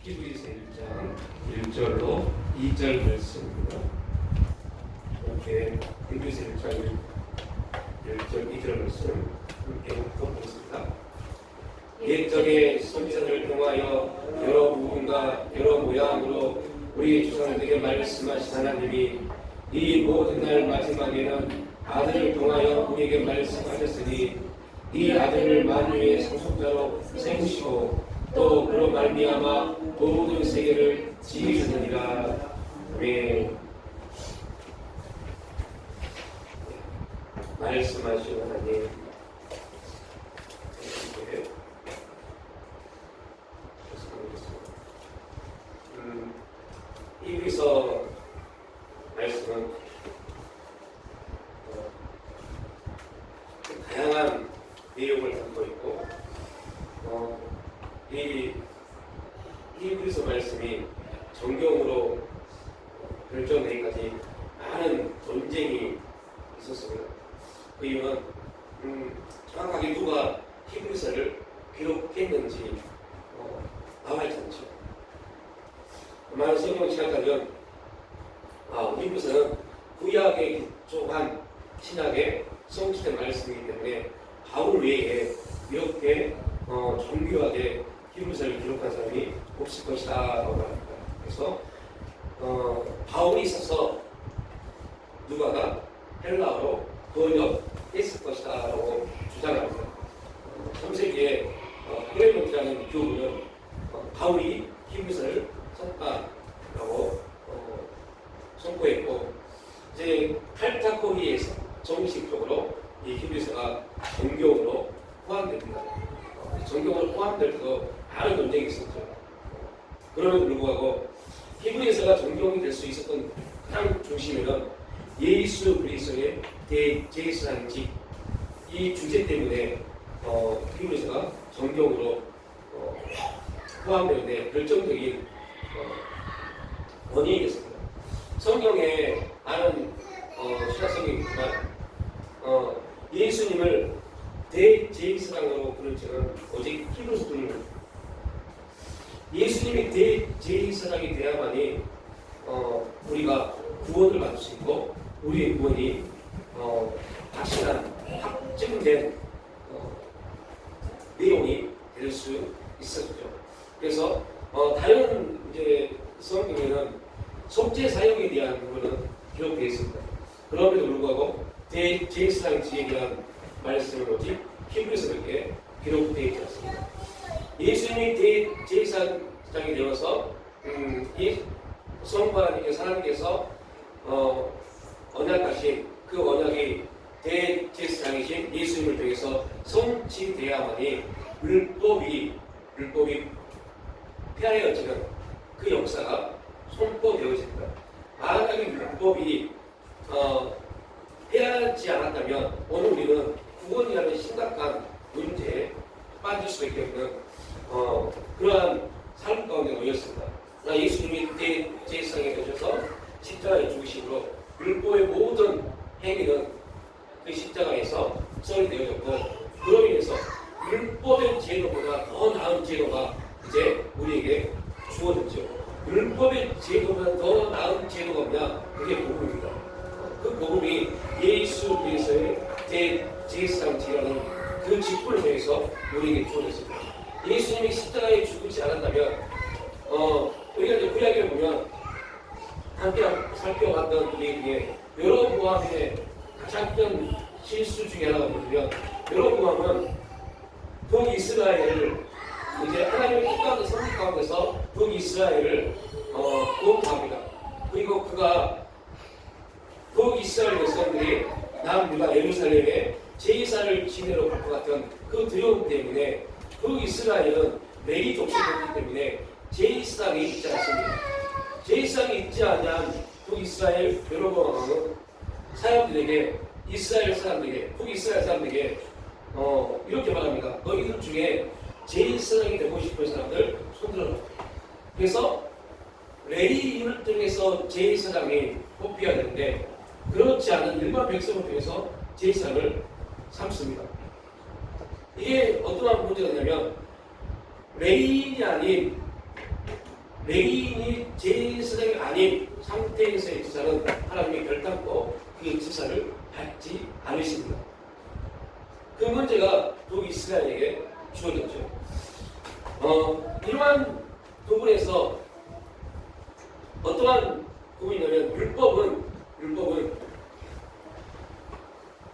히브리서 1장 1절로 2절 말씀입니다. 이렇게 히브리서 1장 1절 2절 말씀 함께 보겠습니다. 옛적의 선지자들을 통하여 여러 부분과 여러 모양으로 우리 조상들에게 말씀하신 하나님이 이 모든 날 마지막에는 아들을 통하여 우리에게 말씀하셨으니 이 아들을 만유의 상속자로 세우시고 또 그로 말미암아 모든 세계를 지으셨느니라. 아멘. 말씀하신 하나님, 히브리서 말씀은 다양한 내용을 담고 있고 이 히브리서 말씀이 정경으로 결정되기까지 많은 논쟁이 있었습니다. 그 이유는 정확하게 누가 히브리서를 기록했는지 나와 있지 않죠. 많은 성경을 시작하면 히브리서는 구약에 기초한 신약의 성취된 말씀이기 때문에 바울 외에 이렇게 정교하게 히브리서를 기록한 사람이 없을 것이다 라고 합니다. 그래서 바울이 있어서 누가가 헬라어로 번역했을 것이다 라고 주장합니다. 3세기에 클레멘트라는 교부는 바울이 히브리서를 썼다라고 선포했고, 이제 칼타코리에서 정식적으로 이 히브리서가 정경으로 포함됩니다. 정경으로 포함될 때도 많은 논쟁이 있었죠. 그럼에도 불구하고 히브리서가 정경이 될 수 있었던 가장 중심에는 예수 그리스도의 대제사장직 이 주제 때문에 히브리서가 정경으로 포함되는데 결정적인 원인이 됐습니다. 성경에 많은 신학성경이 있지만 예수님을 대제사장으로 부를 적은 오직 히브리서뿐입니다. 예수님이 대제사장이 되야만이 우리가 구원을 받을 수 있고 우리의 구원이 확실한 확증된 내용이 될 수 있었죠. 그래서 다른 이제 성경에는 속죄 사역에 대한 부분은 기록되어 있습니다. 그럼에도 불구하고 대제사장직에 대한 말씀은 오직 히브리서에 기록되어 있지 않습니다. 예수님이 대제사장이 되어서 성부 하나님께서 언약하신 그 언약이 대제사장이신 예수님을 통해서 성취되어야만이 율법이 폐하여지는 그 역사가 선포되어집니다. 만약에 율법이 폐하지 않았다면 오늘 우리는 구원이라는 심각한 문제에 빠질 수밖에 없는 그러한 삶 가운데 놓였습니다. 예수님이 대제사장이 되셔서 십자가에 죽으심으로 율법의 모든 행위는 그 십자가에서 처리되어졌고, 그로 인해서 율법의 제도보다 더 나은 제도가 이제 우리에게 주어졌죠. 율법의 제도보다 더 나은 제도가 뭐냐? 그게 복음입니다. 그 복음이 예수 그리스도의 대제사장직이라는 그 직분을 통해서 우리에게 주어졌습니다. 예수님이 십자가에 죽지 않았다면 우리가 이제 구약에 보면 함께 살펴봤던 우리에게 여로보암의 가장 큰 실수 중에 하나가 뭐냐면, 여로보암은 북이스라엘을 이제 하나님의 뜻가운데 선택 가운데서 북이스라엘을 구원합니다. 그리고 그가 북이스라엘 백성들이 남유다 예루살렘에 제사를 지내러 갈 것 같은 그 두려움 때문에 북이스라엘은 레위 족속이기 때문에 제사장이 있지 않습니다. 제사장이 있지 않은 북이스라엘 여로보암은 사람들에게 북이스라엘 사람들에게 이렇게 말합니다. 너희들 중에 제사장이 되고 싶은 사람들 손들어라. 그래서 레위인을 통해서 제사장이 뽑혀야 되는데 그렇지 않은 일반 백성을 통해서 제사를 삼습니다. 이게 어떠한 문제가 있냐면, 레위인이 아닌 레위인이 제사장이 아닌 상태에서의 제사는 하나님이 결단코 그 제사를 받지 않으십니다. 그 문제가 북이스라엘에게 주어졌죠. 이러한 부분에서 어떠한 부분이냐면 율법은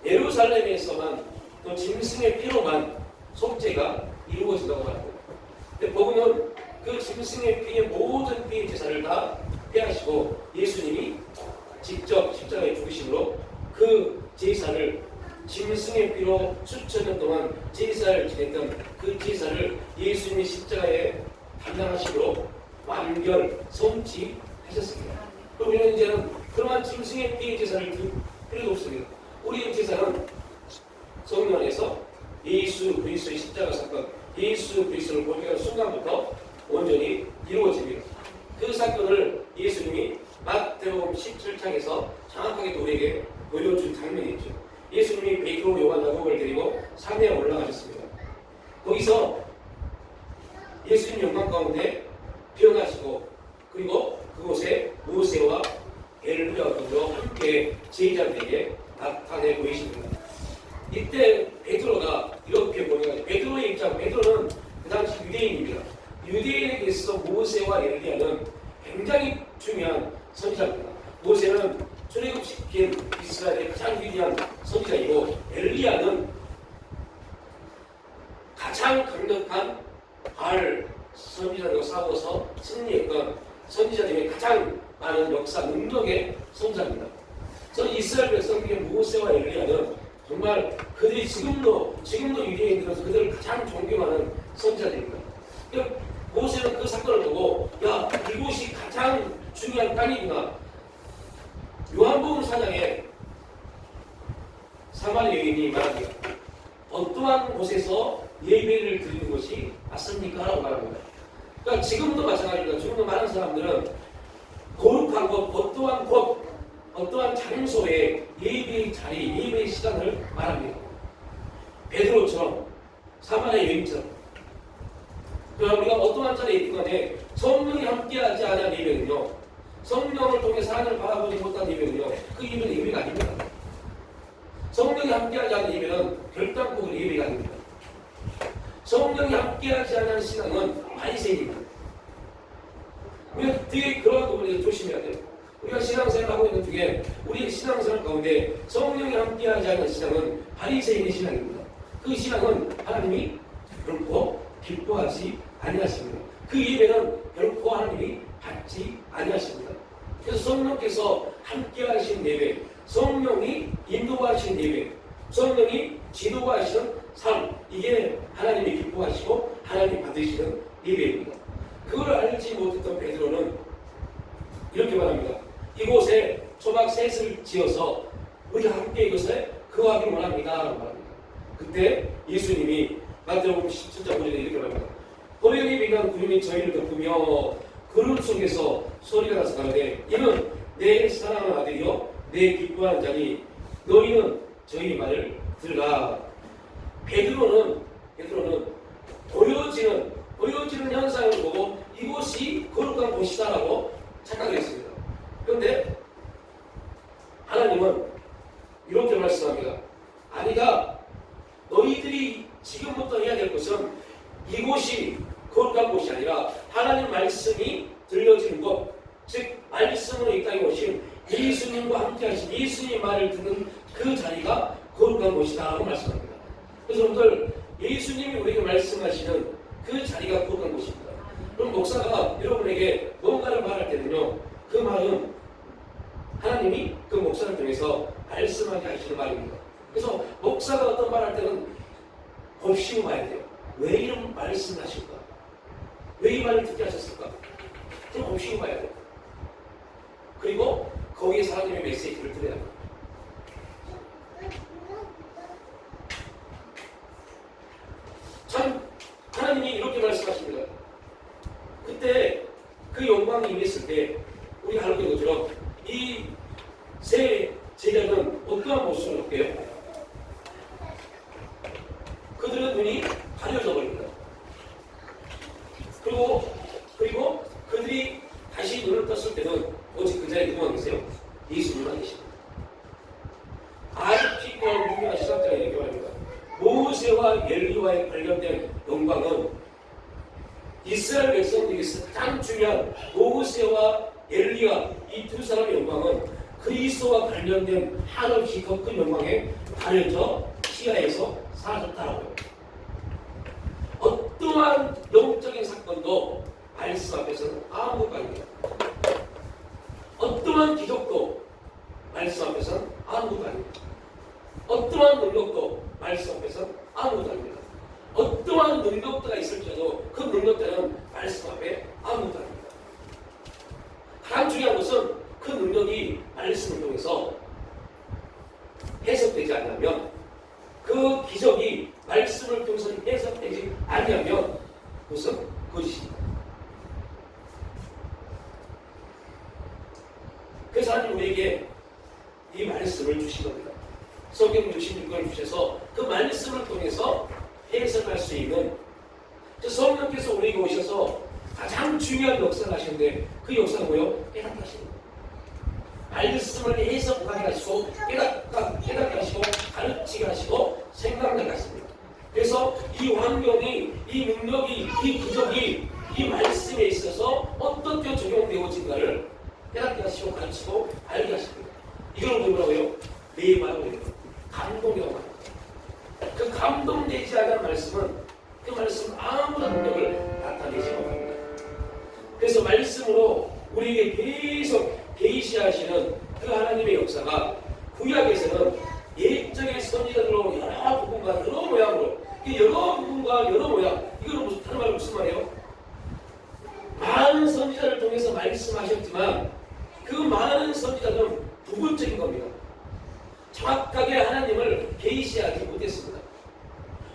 예루살렘에서만 또 짐승의 피로만 속죄가 이루어진다고 말합니다. 근데 복음은 그 짐승의 피의 모든 피의 제사를 다 폐하시고 예수님이 직접 십자가에 죽으심으로 그 제사를 짐승의 피로 수천 년 동안 제사를 지냈던 그 제사를 예수님이 십자가에 담당하심으로 완결 성취하셨습니다. 그럼 우리는 이제는 그러한 짐승의 피의 제사를 들 필요도 없습니다. 우리의 제사는 성령 안에서 예수 그리스도의 십자가 사건, 예수 그리스도를 고백하는 순간부터 온전히 이루어집니다. 그 사건을 예수님이 마태복음 17장에서 정확하게 우리에게 보여준 장면이 있죠. 예수님이 베드로, 요한, 야고보를 데리고 산에 올라가셨습니다. 거기서 예수님 영광 가운데 피어나시고 그리고 그곳에 모세와 엘리야와 함께 제자들에게 나타내 보이십니다. 이때 베드로가 이렇게 보내가지고 베드로의 입장, 베드로는 그 당시 유대인입니다. 유대인에게 있어서 모세와 엘리야는 굉장히 중요한 선지자입니다. 모세는 출애굽시킨 이스라엘의 가장 위대한 선지자이고 엘리야는 가장 강력한 바알 선지자들과 싸워서 승리했던 선지자 중에 가장 많은 역사 능력의 선지자입니다. 저는 이스라엘 백성에게 모세와 엘리야는 정말 그들이 지금도 유대인들은 그들을 가장 존경하는 선지자들입니다. 모세는 그 사건을 보고 야, 이곳이 가장 중요한 땅이구나. 요한복음 4장에 사마리아 여인이 말합니다. 어떠한 곳에서 예배를 드리는 것이 맞습니까? 라고 말합니다. 그러니까 지금도 마찬가지입니다. 지금도 많은 사람들은 거룩한 곳, 어떠한 곳, 어떠한 장소에 예배의 자리, 예배의 시간을 말합니다. 베드로처럼 사마리아 여인처럼. 그러나 우리가 어떠한 자리에 있든 간에 성령이 함께하지 않은 예배는요, 성령을 통해서 하나님을 바라보지 못한 예배는요, 그 예배는 예배가 아닙니다. 성령이 함께하지 않은 예배는 결단코 그 예배가 아닙니다. 성령이 함께하지 않은 신앙은 바리새인입니다. 우리가 되게 그러한 부분에서 조심해야 돼요. 우리가 신앙생활을 하고 있는 중에 우리의 신앙생활 가운데 성령이 함께하지 않은 신앙은 바리새인의 신앙입니다. 그 신앙은 하나님이 결코 기뻐하지 아니하십니다. 그 예배는 결코 하나님이 받지 아니하십니다. 그래서 성령께서 함께하신 예배, 성령이 인도하신 예배, 성령이 지도하시는 삶, 이게 하나님이 기뻐하시고 하나님이 받으시는 예배입니다. 그걸 알지 못했던 베드로는 이렇게 말합니다. 이곳에 초막 셋을 지어서 우리가 함께 이것에 거하기를 원합니다. 라고 말합니다. 그때 예수님이 마태복음 17장 5절에 이렇게 말합니다. 호령이 비간 구름이 저희를 덮으며 구름 속에서 소리가 나서 가는데 이는 내 사랑하는 아들이요 내 기뻐하는 자니 너희는 저희 말을 들으라. 베드로는 보여지는 현상을 보고 이곳이 거룩한 곳이다라고 착각했습니다. 그런데 하나님은 이렇게 말씀합니다. 아니다. 너희들이 지금부터 해야 될 것은 이곳이 거룩한 곳이 아니라 하나님 말씀이 들려지는 곳, 즉 말씀으로 이 땅에 오신 예수님과 함께 하신 예수님의 말을 듣는 그 자리가 거룩한 곳이다 라고 말씀합니다. 그래서 여러분들 예수님이 우리에게 말씀하시는 그 자리가 거룩한 곳입니다. 그럼 목사가 여러분에게 뭔가를 말할 때는요, 그 말은 하나님이 그 목사를 통해서 말씀하게 하시는 말입니다. 그래서 목사가 어떤 말할 때는 곱씹어 봐야 돼요. 왜 이런 말씀을 하실까? 왜 이 말을 듣게 하셨을까? 좀 곱씹어 봐야 돼요. 그리고 거기에 하나님의 메시지를 들어야 돼요. 참 하나님이 이렇게 말씀하십니다. 그때 그 영광이 임했을 때 우리가 알고 있는 것처럼 이 세 제자는 어떠한 모습을 볼게요? 그들은 눈이 가려져 버립니다. 그리고 그들이 여기서 가장 중요한 모세와 엘리야 이 두 사람의 영광은 그리스도와 관련된 한없이 더 큰 영광에 가려져 시야에서 사라졌다라고요. 어떠한 영적인 사건도 말씀 앞에서는 아무것도 아닙니다. 어떠한 기적도 말씀 앞에서는 아무것도 아닙니다. 어떠한 능력도 말씀 앞에서는 아무것도 아닙니다. 어떠한 능력도가 있을지라도 그 능력들은 말씀 앞에 아무것도 아닙니다. 가장 중요한 것은 그 능력이 말씀을 통해서 해석되지 않으면, 그 기적이 말씀을 통해서 해석되지 않으면 그것은 거짓입니다. 그래서 하나님 우리에게 이 말씀을 주신 겁니다. 성경 66권을 주셔서 그 말씀을 통해서 해석할 수 있는, 성령께서 우리에게 오셔서 가장 중요한 역사를 하시는데 그 역사는 뭐예요? 깨닫게 하시는 거예요. 말씀을 해석하게 하시고 깨닫게 하시고 가르치게 하시고 생각나게 하십니다. 그래서 이 환경이, 이 능력이, 이 기적이 이 말씀에 있어서 어떻게 적용되어진가를 깨닫게 하시고 가르치고 알게 하십니다. 이걸 뭐라고요? 내마라고 해요. 감동이라고 합니다. 그 감동되지 않은 말씀은 그 말씀 아무런 능력을 나타내지 못합니다. 그래서 말씀으로 우리에게 계속 계시하시는 그 하나님의 역사가 구약에서는 옛적의 선지자들로 여러 부분과 여러 모양으로, 여러 부분과 여러 모양, 이거는 무슨 다른 말로 무슨 말이에요? 많은 선지자를 통해서 말씀하셨지만 그 많은 선지자들은 부분적인 겁니다. 정확하게 하나님을 계시하지 못했습니다.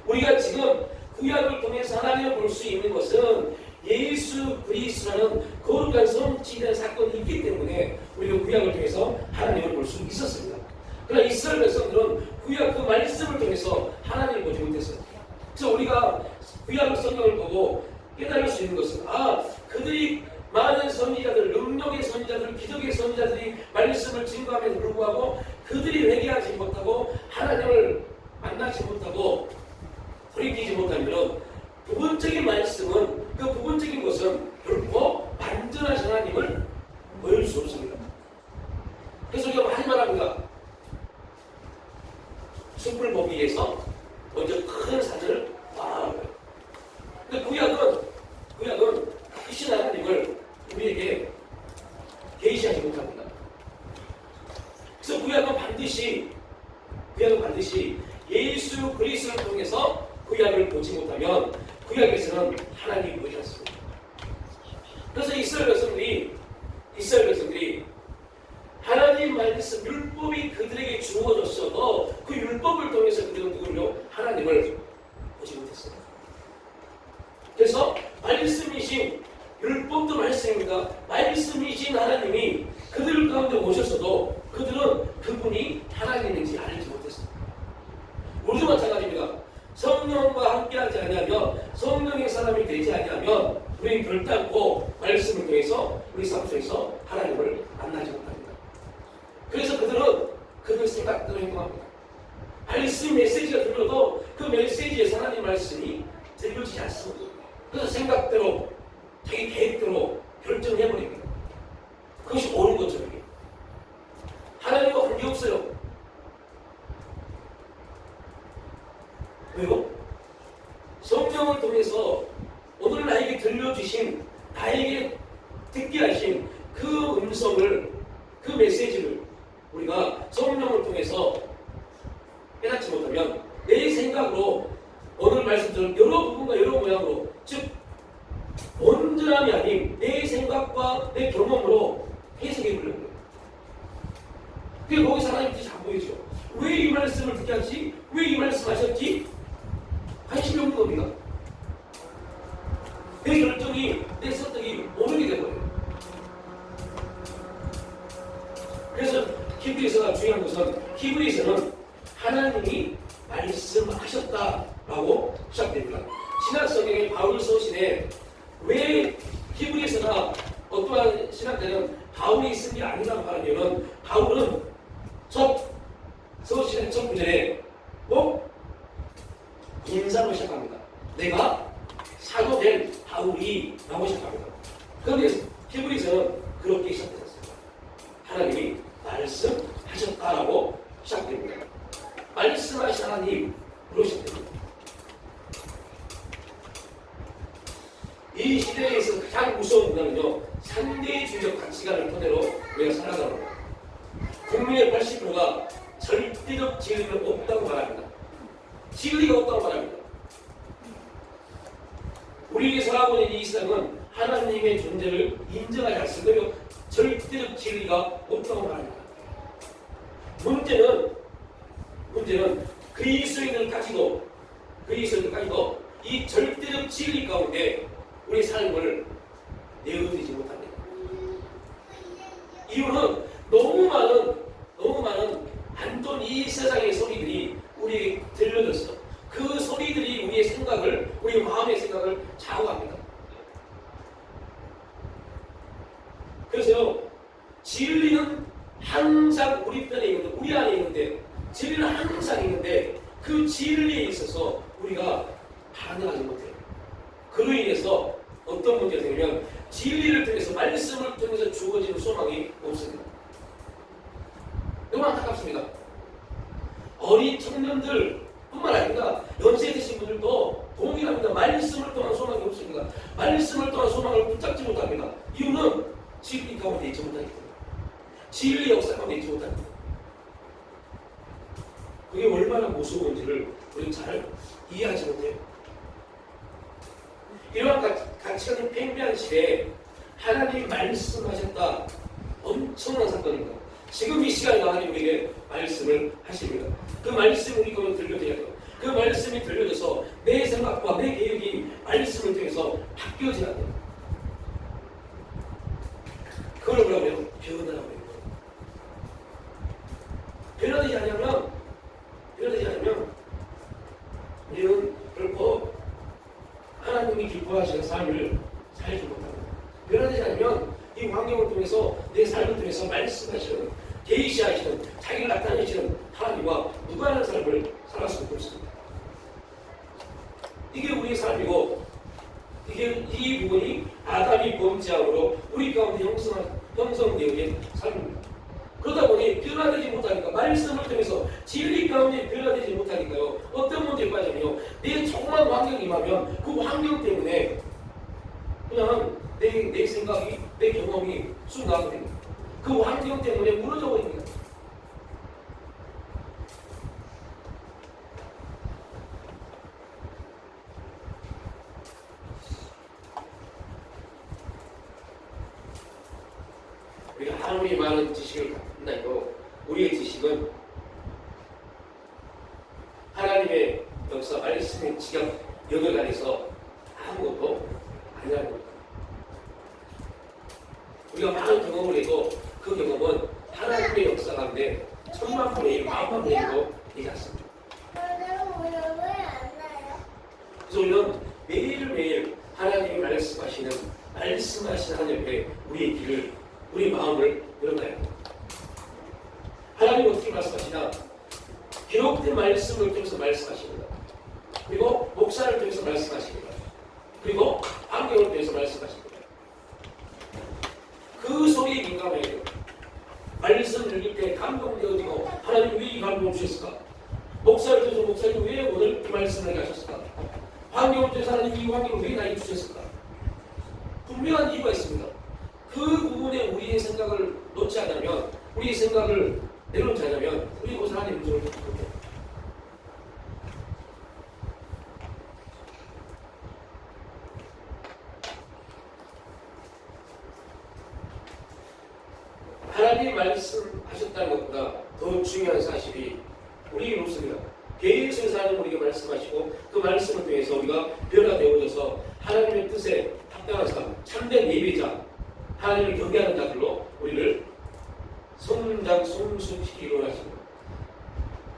우리가 지금 구약을 통해서 하나님을 볼 수 있는 것은 예수 그리스도라는 거룩한 성취된 사건이 있기 때문에 우리가 구약을 통해서 하나님을 볼 수 있었습니다. 그러나 이스라엘 백성들은 구약 그 말씀을 통해서 하나님을 보지 못했어요. 그래서 우리가 구약 성경을 보고 깨달을 수 있는 것은, 그들이 많은 선지자들, 능력의 선지자들, 기적의 선지자들이 말씀을 증거함에도 불구하고 그들이 회개하지 못하고 하나님을 만나지 못하고 돌이키지 못하면 부분적인 말씀은, 그 부분적인 것은 결코 완전하신 하나님을 보일 수 없습니다. 그래서 우리가 많이 말합니다. 숲을 보기 위해서 먼저 큰 산을 바라보는 거예요. 근데 구약은 크신 하나님을 우리에게 계시하지 못합니다. 그래서 구약은 반드시 예수 그리스도를 통해서 구약을 보지 못하면 구약에서는 하나님이 보이지 않습니다. 그래서 이스라엘 백성들이 하나님 말씀 율법이 그들에게 주어졌어도 그 율법을 통해서 그들은 누구를요? 하나님을 보지 못했어요. 그래서 말씀이신, 율법도 말씀입니다. 말씀이신 하나님이 그들 가운데 오셨어도 그들은 그분이 하나님인지 알지 못했어요. 우리도 마찬가지입니다. 성령과 함께하지 아니하면, 성령의 사람이 되지 아니하면 우리는 결단코 말씀을 통해서 우리 삶 속에서 하나님을 만나지 못합니다. 그래서 그들 생각대로 행동합니다. 말씀 메시지가 들려도 그 메시지에서 하나님 말씀이 들려지지 않습니다. 그래서 생각대로, 자기 계획대로 결정해버립니다. 그것이 옳은 거죠. 하나님과 관계없어요. 왜요? 성령을 통해서 오늘 나에게 들려주신, 나에게 듣게 하신 그 음성을, 그 메시지를 우리가 성령을 통해서 깨닫지 못하면 내 생각으로 오늘 말씀처럼 여러 부분과 여러 모양으로, 즉 온전함이 아닌 내 생각과 내 경험으로 해석해 보려는 거예요. 그게 거기서 하나님 뜻이 안 보이죠. 왜 이 말씀을 듣게 하지? 왜 이 말씀 하셨지? 관심이 없는 겁니다. 내 결정이, 내 선택이 모르게 되거든요. 그래서 히브리서가 중요한 것은, 히브리서는 하나님이 말씀하셨다라고 시작됩니다. 신약성경의 바울 서신에 왜 히브리서가 어떠한 신학자는 바울이 쓴 게 아니라고 하는 이유는, 바울은 첫 서신의 첫 구절에 꼭 인사로 시작합니다. 내가 사도된 바울이 라고 시작합니다. 그런데 히브리서는 그렇게 시작되었습니다. 하나님이 말씀하셨다라고 시작됩니다. 말씀하신 하나님으로 시작됩니다. 이 시대에서 가장 무서운 문화는요, 상대주의적 가치관을 토대로 우리가 살아가는 겁니다. 국민의 80%가 절대적 진리가 없다고 말합니다. 진리가 없다고 말합니다. 우리에게 살아오는 이 세상은 하나님의 존재를 인정하지 않습니다. 절대적 진리가 없다고 말합니다. 문제는 그리스도인을 가지고 이 절대적 진리 가운데 우리 삶을 내어드리지 못합니다. 이유는 너무 많은 안 좋은 이 세상의 소리들이 우리에게 들려졌어. 그 소리들이 우리 마음의 생각을 좌우합니다. 그래서 진리는 항상 우리 편에 있는데, 우리 안에 있는데, 진리는 항상 있는데 그 진리에 있어서 우리가 반응하지 못해요. 그로 인해서 어떤 문제가 생기면 진리를 통해서, 말씀을 통해서 주어지는 소망이 없습니다. 너무 안타깝습니다. 어린 청년들 뿐만 아니라 연세 드신 분들도 동일합니다. 말씀을 통한 소망이 없습니다. 말씀을 통한 소망을 붙잡지 못합니다. 이유는 진리 가운데 있지 못하기 때문에, 진리 역사 가운데 있지 못합니다. 그게 얼마나 무서운지를 우리는 잘 이해하지 못해요. 이러한 가치관이 팽배한 시대에 하나님이 말씀하셨다. 엄청난 사건입니다. 지금 이 시간에 하나님 우리에게 말씀을 하십니다. 그 말씀이 우리 가운데 들려져야 돼요. 그 말씀이 들려져서 내 생각과 내 계획이 말씀을 통해서 바뀌어져야 돼요. 그걸 뭐라고요? 변화라고 해요. 변화되지 않으면 우리는 결코 하나님이 기뻐하시는 삶을 살지 못합니다. 변화되지 않으면 이 환경을 통해서, 내 삶을 통해서 말씀하시는, 계시하시는, 자기를 나타내시는 하나님과 무관한 삶을 살아갈 수 없습니다. 이게 우리의 삶이고, 이 부분이 아담이 범죄함으로 우리 가운데 형성되어진 삶입니다. 그러다 보니 변화되지 못하니까, 말씀을 통해서 진리 가운데 변화되지 못하니까요, 어떤 문제에 빠지면요, 내 조그만 환경이 임하면 그 환경 때문에 그냥 내 생각이, 내 경험이 쑥 나거든요. 그 환경 때문에 무너져 버립니다. 우리가 아무리 많은 지식을 갖는다 해도 우리의 지식은 하나님의 역사, 말씀의 지각 영역 안에서 아무것도 아니라는 겁니다. 우리가 많은 경험을 해도 그 경험은 하나님의 역사 가운데 1000만분의 1, 10,000만분의 1도 되지 않습니다. 그래서 우리는 매일매일 하나님이 말씀하시는 하나님 옆에 우리의 길을, 우리 마음을 열어놔야 합니다. 하나님이 어떻게 말씀하시냐? 기록된 말씀을 통해서 말씀하십니다. 그리고 목사를 통해서 말씀하십니다. 그리고 환경을 통해서 말씀하십니다. 그 소리에 민감해야 돼요. 말씀을 읽을 때 감동되어지고, 하나님 왜 이 감동을 주셨을까? 목사를 통해서 목사님 왜 오늘 이 말씀을 하셨을까? 환경을 통해서 하나님 이 환경을 왜 나에게 주셨을까? 분명한 이유가 있습니다. 그 부분에 우리의 생각을 놓지 않으면, 우리의 생각을 내놓지 않으면 우리 그 하나님의 음성을 듣지 못해요. 하나님이 말씀하셨다는 것보다 더 중요한 사실이 우리의 모습이다. 계속해서 하나님 우리에게 말씀하시고, 그 말씀을 통해서 우리가 변화되어져서 하나님의 뜻에 합당한 삶, 참된 예배자, 하나님을 경외하는 자들로 우리를 성장, 성숙시키기로 하십니다.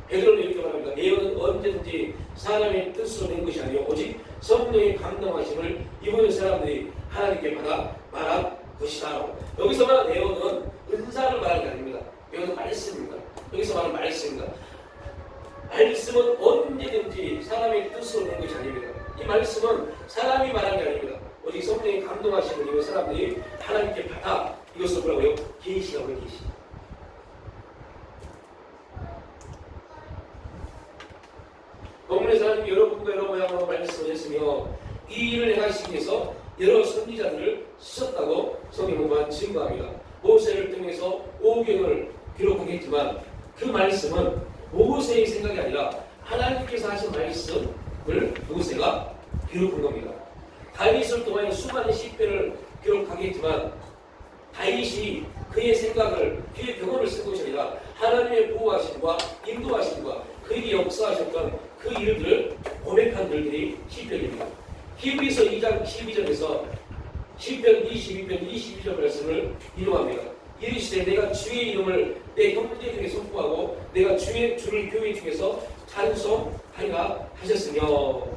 베드로는 이렇게 말합니다. 예언은 언제든지 사람의 뜻으로 된 것이 아니요 오직 성령의 감동하심을 입은 사람들이 하나님께 받아 말한 것이다. 여기서 말하는 예언은 은사를 말하는 게 아닙니다. 예언은 말씀입니다. 여기서 말하는 말씀입니다. 말씀은 언제든지 사람의 뜻으로 된 것이 아닙니다. 이 말씀은 사람이 말한 게 아닙니다. 오직 성령이 감동하시는 이 사람들이 하나님께 받아 이것을 뭐라고요? 계시라고 해요. 계시. 본문에서 하나님이 여러분과 여러 모양으로 말씀을 했으며 이 일을 행하시기 위해서 여러 선지자들을 쓰셨다고 성경은 증거합니다. 모세를 통해서 오경을 기록하겠지만 그 말씀은 모세의 생각이 아니라 하나님께서 하신 말씀을 모세가 기록한 겁니다. 다윗을 통하여 수많은 시편을 기록하겠지만 다윗이 그의 생각을 그의 경험을 쓴 것이 아니라 하나님의 보호하심과 인도하심과 그에게 역사하셨던 그 일들을 고백한 글들이 시편입니다. 히브리서 2장 12절에서 시편 22편 22절 말씀을 인용합니다. 이르시되 내가 주의 이름을 내 형제 중에 선포하고 내가 주의 주를 교회 중에서 찬송하리라 하셨으며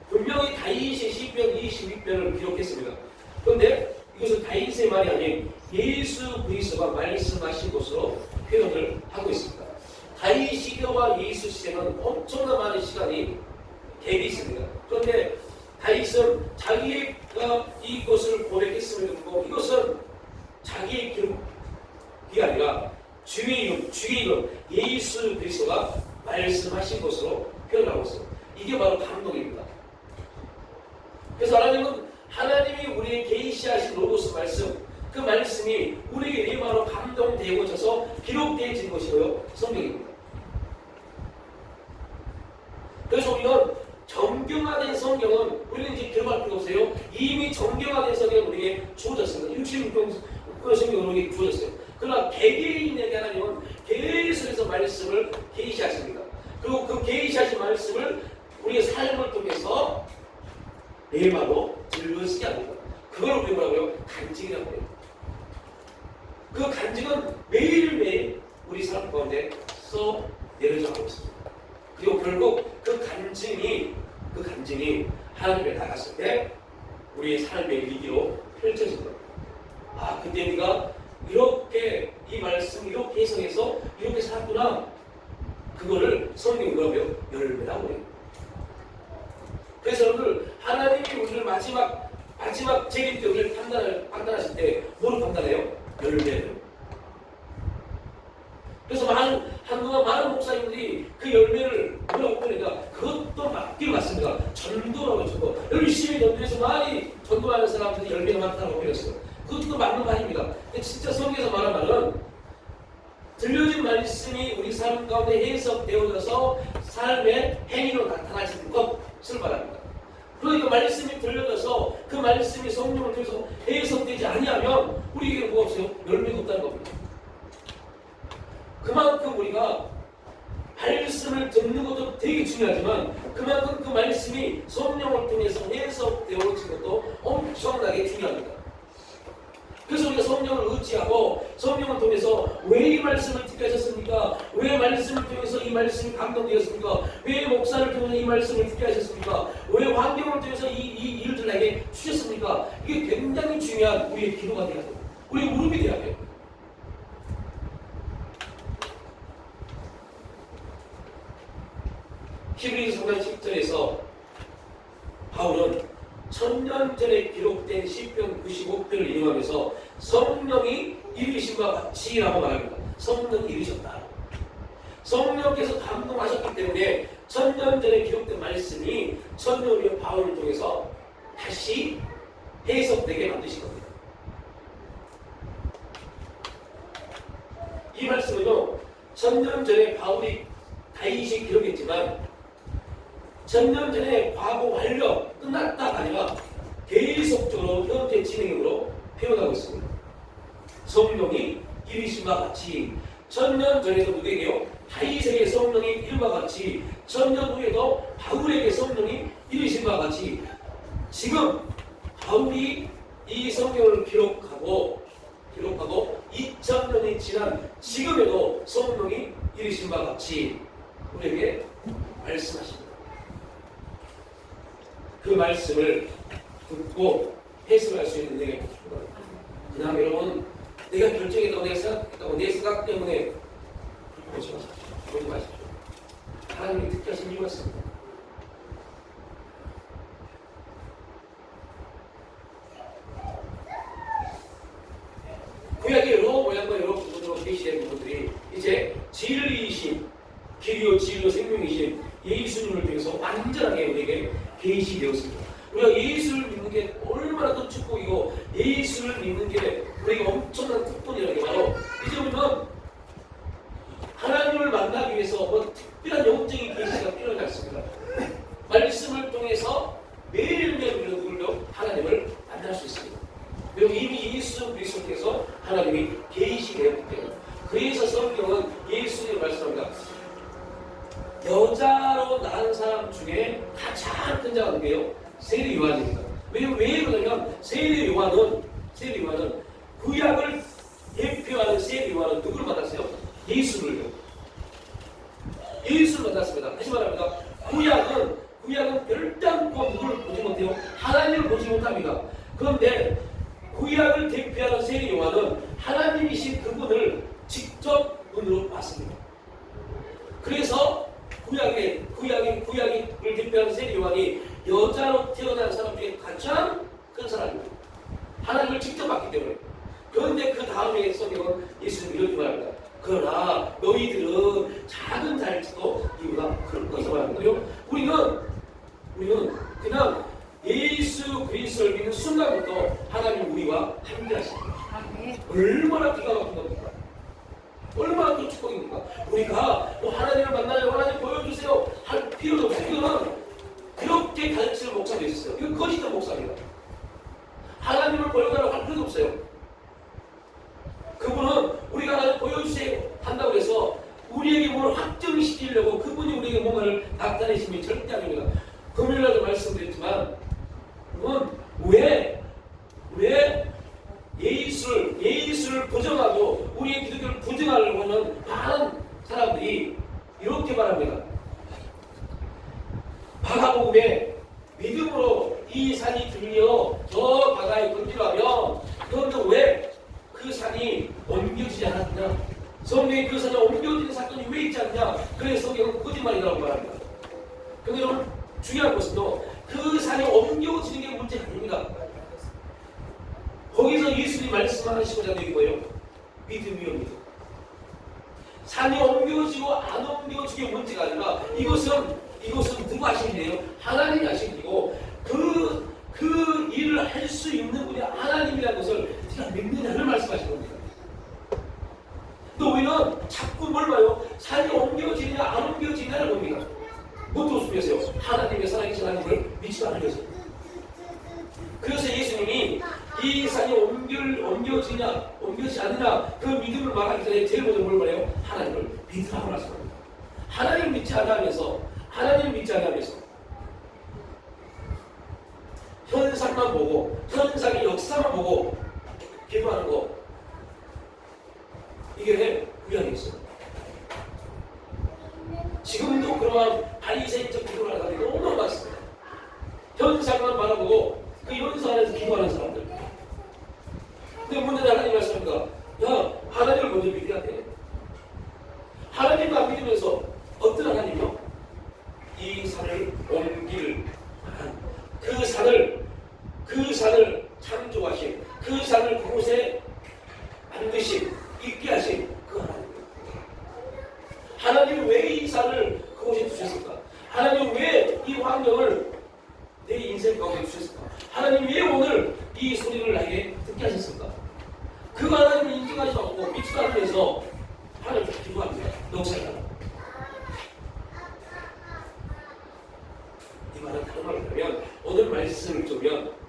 분명히 다윗이 시편 22편을 기록했습니다. 그런데 이것은 다윗의 말이 아닌 예수 그리스도가 말씀하신 것으로 표현을 하고 있습니다. 다윗 시대와 예수 시대는 엄청난 많은 시간이 갭이 있습니다. 그런데 다윗은 자기가 이것을 고백했음에도 불구하고 이것은 자기의 기록이 아니라 주의 이름 예수 그리스도가 말씀하신 것으로 표현하고 있어요. 이게 바로 감동입니다. 그래서 하나님이 우리에게 계시하신 로고스 말씀, 그 말씀이 우리에게 바로 감동되고져서 기록되어진 것이고요. 성경입니다. 그래서 우리는 정경화된 성경은 우리는 이제 기록할 필요 없어요. 이미 정경화된 성경은 우리에게 주어졌습니다. 66권 성경은 우리에게 주어졌어요. 그러나 개개인에게 하나님은 계속해서 말씀을 계시하십니다. 그리고 그 계시하신 말씀을 우리의 삶을 통해서 매일마다 들으시게 합니다. 그걸 우리 뭐라고요? 간증이라고 해요. 그 간증은 매일매일 우리 삶 가운데 써 내려져 가고 있습니다. 그리고 결국 그 간증이 하나님께 나갔을 때 우리의 삶의 위기로 펼쳐진 겁니다. 아, 그때 네가 이렇게 이 말씀 이렇게 해석해서 이렇게 살았구나. 그거를 성경이 뭐라고요? 열매라고 해요. 그래서 여러분들 하나님이 우리를 마지막 재림 때 우리를 판단하실 때 뭘 판단해요? 열매를. 그래서 한동안 많은 목사님들이 그 열매를 뭐라고 표현하니까 그것도 맞긴 맞습니다. 전도라고 전도. 열심히 전도해서 많이 전도하는 사람들이 열매가 많다고 표현했어요. 그것도 맞는 말입니다. 근데 진짜 성경에서 말한 말은 들려진 말씀이 우리 삶 가운데 해석되어져서 삶의 행위로 나타나지는 것을 말합니다. 그러니까 말씀이 들려져서 그 말씀이 성령을 통해서 해석되지 아니하면 우리에게 뭐가 없어요? 열매가 없다는 겁니다. 그만큼 우리가 말씀을 듣는 것도 되게 중요하지만 그만큼 그 말씀이 성령을 통해서 해석되어진 것도 엄청나게 중요합니다. 그래서 우리가 성령을 의지하고 성령을 통해서 왜 이 말씀을 듣게 하셨습니까? 왜 말씀을 통해서 이 말씀이 감동되었습니까? 왜 목사를 통해서 이 말씀을 듣게 하셨습니까? 왜 환경을 통해서 이 일들 에게 주셨습니까? 이게 굉장히 중요한 우리의 기도가 되어야 돼요. 우리의 무릎이 되어야 돼요. 히브리서 3장 10절에서 바울은 1000년 전에 기록된 시편 95편을 인용하면서 성령이 이르심과 같이라고 말합니다. 성령이 이르셨다. 성령께서 감동하셨기 때문에 1000년 전에 기록된 말씀이 1000년 후에 바울을 통해서 다시 해석되게 만드신 겁니다. 이 말씀은요, 1000년 전에 바울이 다윗이 기록했지만 1000년 전에 과거 완료 끝났다가 아니라 계속적으로 현재 진행으로 표현하고 있습니다. 성령이 이르심과 같이 1000년 전에도 누구에게요? 다윗에게 성령이 이름과 같이 1000년 후에도 바울에게 성령이 이르심과 같이 지금 바울이 이 성경을 기록하고 2000년이 지난 지금에도 성령이 이르심과 같이 우리에게 말씀하십니다. 그 말씀을 듣고 해석할 수 있는 내가 있습니다. 그냥 여러분 내가 결정했다고 내가 생각했다고 내 생각 때문에 그러지 마십시오. 하나님이 듣게 하신 이유가 있습니다. 구약의 여러 모양과 여러 부분으로 계시된 부분들이 이제 진리이신 길이요 진리요 생명이신 예수님을 통해서 완전하게 우리에게 계시되었습니다. 우리가 예수를 믿는 게 얼마나 큰 축복이고 예수를 믿는 게 우리에게 엄청난 특권이라는 게 바로 이제 우리는 하나님을 만나기 위해서 뭐 특별한 영적인 계시가 필요하지 않습니다. 말씀을 통해서 매일매일 우리는 누굴요? 하나님을 만날 수 있습니다. 그리고 이미 예수 그리스도께서 하나님이 계시되었기 때문에 그래서 성경은 예수님이 말씀합니다. 여자로 낳은 사람 중에 가장 큰 자가 누구예요? 세례 요한입니다. 왜 그러냐면 세례 요한은 구약을 대표하는 세례 요한은 누구를 만났어요? 예수를요. 예수를 만났습니다. 다시 말합니다. 구약은 별단코 누구를 보지 못해요? 하나님을 보지 못합니다. 그런데 구약을 대표하는 세례 요한은 하나님이신 그분을 직접 눈으로 봤습니다. 그래서 구약을 대표하는 세례 요한이 여자로 태어난 사람 중에 가장 큰 사람입니다. 하나님을 직접 봤기 때문에. 그런데 그 다음에 성경은 예수님이 이렇게 말합니다. 그러나 너희들은 작은 자일지도 이보다 큰 것을 말합니다. 우리는 그냥 예수 그리스도를 믿는 순간부터 하나님 우리와 함께 하십니다. 얼마나 기가 막힌 겁니까? 얼마나 큰 축복입니까? 우리가 뭐 하나님을 만나려고 하나님 보여주세요 할 필요도 없어요. 이거는 그렇게 가르치는 목사도 있었어요. 이건 거짓된 목사입니다. 하나님을 보여달라고 할 필요도 없어요. 그분은 우리가 하나님 보여주세요 한다고 해서 우리에게 뭘 확정시키려고 그분이 우리에게 뭔가를 나타내심이 절대 아닙니다. 금요일날도 말씀드렸지만 그건 왜 예수를 부정하고 우리의 기독교를 부정하려고 하는 많은 사람들이 이렇게 말합니다. 마가복음에 믿음으로 이 산이 들려 저 바다에 던지라면 그런데 왜 그 산이 옮겨지지 않았냐? 성경에 그 산이 옮겨지는 사건이 왜 있지 않냐? 그래서 성경은 거짓말이라고 말합니다. 근데 여러분 중요한 것은 그 산이 옮겨지는 게 문제가 아닙니다. 거기서 예수님이 말씀하시고자 하는 게 뭐예요? 믿음이요 믿음. 산이 옮겨지고 안 옮겨지는 게 문제가 아니라 이것은 누구 하시는 일이에요? 하나님이 하시는 일이고 그 일을 할 수 있는 분이 하나님이라는 것을 제가 믿느냐를 말씀하시는 겁니다. 또 우리는 자꾸 뭘 봐요? 산이 옮겨지느냐 안 옮겨지느냐를 봅니다. 못 웃으면서요. 하나님의 살아계신 하나님을 믿지 않으면서. 그래서 예수님이 이 산이 옮겨지냐 옮겨지지 않느냐 그 믿음을 말하기 전에 제일 먼저 뭘 말해요? 하나님을 믿으라고 말씀합니다. 하나님을 믿지 않으면서 현상만 보고 현상의 역사만 보고 기도하는 거 이게 구약이 있어요. 지금도 그러한 바리새인적 기도를 하는 사람이 너무 많습니다. 현상만 바라보고 그 현상 안에서 기도하는 사람들. 근데 문제는 하나님 말씀합니다. 야, 하나님을 먼저 믿어야 돼. 하나님을 안 믿으면서 어떤 하나님이요? 이 산을 옮길 그 산을 창조하신 그 산을 그곳에 만드신 있게 하신 그 하나님. 하나님이 왜 이 산을 그곳에 두셨을까? 하나님 왜 이 환경을 내 인생 가운데 두셨을까? 하나님 왜 오늘 이 소리를 나에게 듣게 하셨을까? 그 하나님을 인정하지 않고 믿지도 않으면서 하나님께 기도합니다. 역사가. 이 말은 다른 말로 하면 오늘 말씀을 보면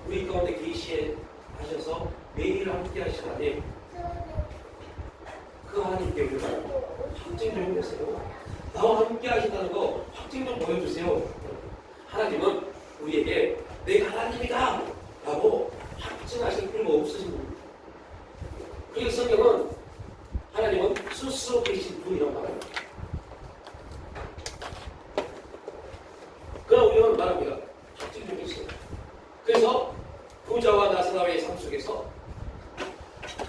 우리 가운데 계시하셔서 매일 함께 하시는 하나님, 그 하나님께 우리가 확증 좀 해보세요. 나와 함께 하신다는 거 확증 좀 보여주세요. 하나님은 우리에게 내가 하나님이다 라고 확증하실 필요가 없으신 분입니다. 그래서 성경은 하나님은 스스로 계신 분이라고 말합니다. 그럼 우리는 말합니다. 확증 좀 해주세요. 그래서 부자와 나사로의 삶 속에서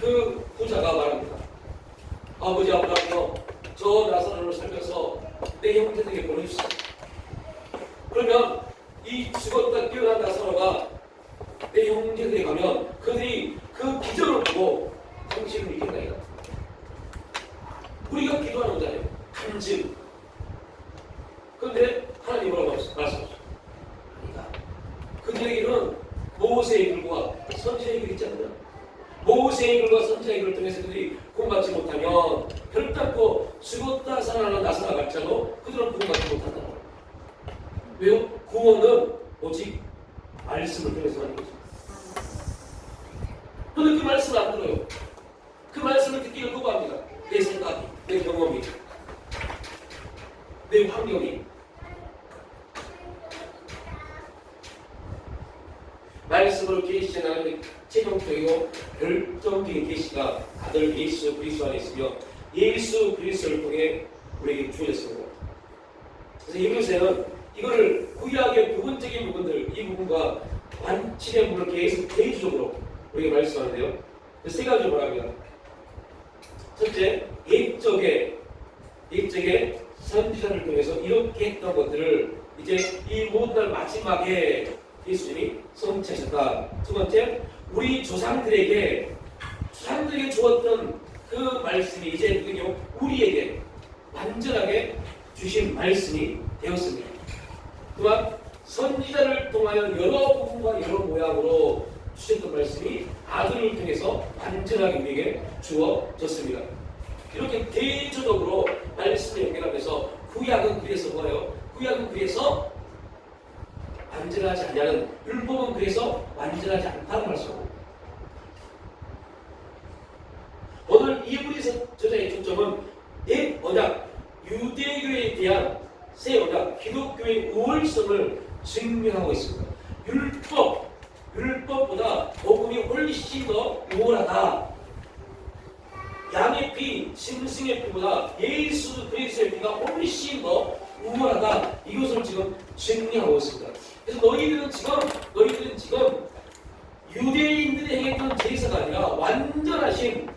그 부자가 말합니다. 아버지 아브라함이여, 저 나사로를 살려서 내 형제들에게 보내주세요. 그러면 이 죽었다 깨어난 나사로가 내 형제들에게 가면 그들이 그 기적을 보고 성신을 믿겠다. 우리가 기도하는 거잖아요. 간증. 그런데 하나님 뭐라고 말씀하셨죠? 아니다. 그들에게는 모세의 글과 선지자의 글 있잖아요. 모세의 글과 선지자의 글을 통해서 그들이 구원받지 못하면 결단코 죽었다 살아나 나사나 갈지라도 그들은 구원받지 못한다. 왜요? 구원은 오직 말씀을 통해서 하는 거죠. 그런데 그 말씀을 안 들어요. 그 말씀을 듣기를 거부합니다. 내 생각이, 내 경험이, 내 환경이. 말씀으로 계시하는 최종적이고 결정적인 계시가 아들 예수 그리스도 안에 있으며 예수 그리스도를 통해 우리에게 주어졌습니다. 그래서 이것에는 이거를 구약의 부분적인 부분들, 이 부분과 완치된 부분을 계속 대조적으로 우리에게 말씀하는데요. 세 가지로 말합니다. 첫째, 옛적의 선지자를 통해서 이렇게 했던 것들을 이제 이 모든 날 마지막에 예수님이 성취하셨다. 두 번째, 우리 조상들에게 주었던 그 말씀이 이제 우리에게 완전하게 주신 말씀이 되었습니다. 또한 선지자를 통하여 여러 부분과 여러 모양으로 주셨던 말씀이 아들을 통해서 완전하게 우리에게 주어졌습니다. 이렇게 대조적으로 말씀을 연결하면서 구약은 그래서 뭐예요? 구약은 그래서 완전하지 않냐는, 율법은 그래서 완전하지 않다는 말씀입니다. 오늘 이브리서 저자의 초점은 옛 언약, 유대교에 대한 새 언약, 기독교의 우월성을 증명하고 있습니다. 율법보다 복음이 훨씬 더 우월하다. 양의 피, 짐승의 피보다 예수 그리스도의 피가 훨씬 더 우월하다. 이것을 지금 증명하고 있습니다. 그래서 너희들은 지금 유대인들이 행했던 제사가 아니라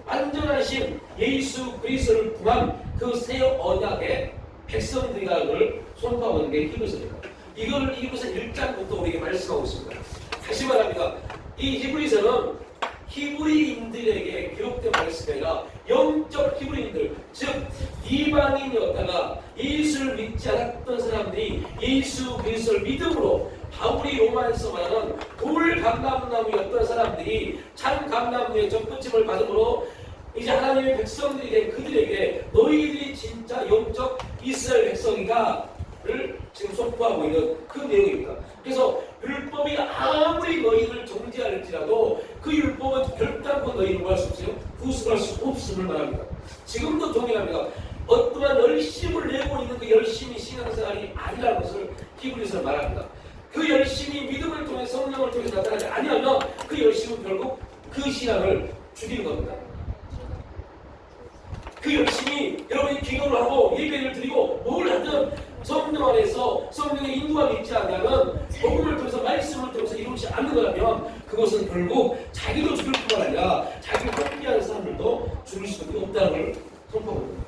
완전하신 예수 그리스도를 통한 그 새 언약의 백성들이라는 선포하고 있는 게 히브리서입니다. 이걸 히브리서 1장부터 우리에게 말씀하고 있습니다. 다시 말합니다. 이 히브리서는 히브리인들에게 기록된 말씀이 아니라 영적 히브리인들, 즉 이방인이었다가 예수를 믿지 않았던 사람들이 예수 그리스도를 믿음으로 바울이 로마에서 말하는 돌 감람나무였던 사람들이 참 감람나무의 접붙임을 받음으로 이제 하나님의 백성들이 된 그들에게 너희들이 진짜 영적 이스라엘 백성이다를 지금 선포하고 있는 그 내용입니다. 그래서 율법이 아무리 너희를 정죄할지라도 그 율법은 결단코 너희를 뭐 할 수 없어요? 구속할 수 없음을 말합니다. 지금도 동일합니다. 어떠한 열심을 내고 있는 그 열심이 신앙생활이 아니라는 것을 히브리서는 말합니다. 그 열심이 믿음을 통해 성령을 통해서 나타나지 아니하면 그 열심은 결국 그 신앙을 죽이는 겁니다. 그 열심히 여러분이 기도를 하고 예배를 드리고 뭘 하든 성령 안에서 성령의 인도함이 있지 않으면 복음을 통해서 말씀을 통해서 이루지 않는 거라면 그것은 결국 자기도 죽을 뿐만 아니라 자기를 함께하는 사람들도 죽을 수밖에 없다는 걸 선포합니다.